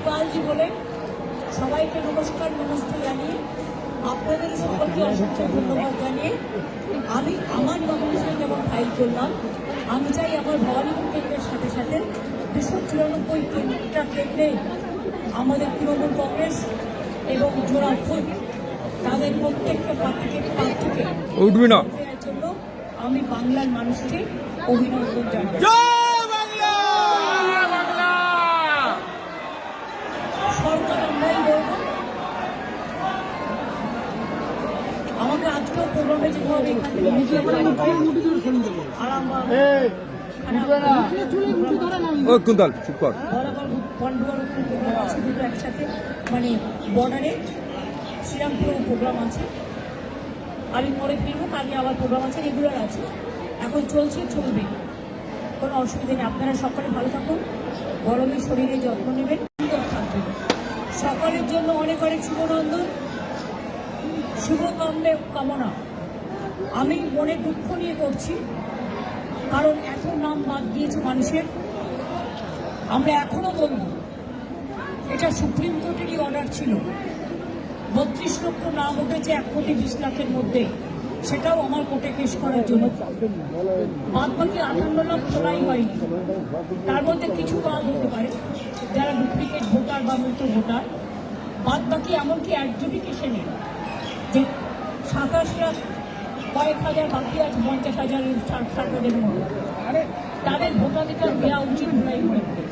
গোপালজি বলে সবাইকে নমস্কার নমস্তে জানিয়ে আপনাদের সকলকে অসংখ্য ধন্যবাদ জানিয়ে আমি আমার নমিনেশন যেমন ফাইল করলাম, আমি চাই আমার ভবানীপুর কেন্দ্রের সাথে সাথে 294টা কেন্দ্রে আমাদের তৃণমূল কংগ্রেস এবং জোড়ার ফুট তাদের প্রত্যেকটা প্রার্থীকে উঠবি না জন্য আমি বাংলার মানুষকে অভিনন্দন জানাই। সরকার আমরাই বলব, আমাকে আজকেও প্রোগ্রামে যেতে হবে একসাথে, মানে বর্ডারে শ্রীরামপুরেও প্রোগ্রাম আছে, আমি পরে ফিরবো, কালকে আবার প্রোগ্রাম আছে, রেগুলার আছে, এখন চলছে চলবে, কোনো অসুবিধা নেই। আপনারা সকলে ভালো থাকুন, গরমে শরীরে যত্ন নেবেন, সুন্দর থাকবেন। সকলের জন্য অনেক অনেক শুভনন্দন, শুভ কামনা। আমি মনে দুঃখ নিয়ে করছি, কারণ এত নাম বাদ দিয়েছে মানুষের, আমরা এখনো বলবো এটা সুপ্রিম কোর্টেরই অর্ডার ছিল। 32 লক্ষ নাম উঠেছে 1,20,00,000-এর মধ্যে, সেটাও আমার কোর্টে পেশ করার জন্য। বাদ বাকি 58 লাখ তোলাই হয়নি, তার মধ্যে কিছু বাদ হতে পারে যারা ডুপ্লিকেট ভোটার বা মৃত ভোটার, বাদ বাকি এমনকি অ্যাডজুডিকেশনে যে 27 লাখ কয়েক হাজার বাকি আছে, 50,000-60,000-এর মধ্যে, তাদের ভোটাধিকার দেওয়া উচিত বলেই মনে করি।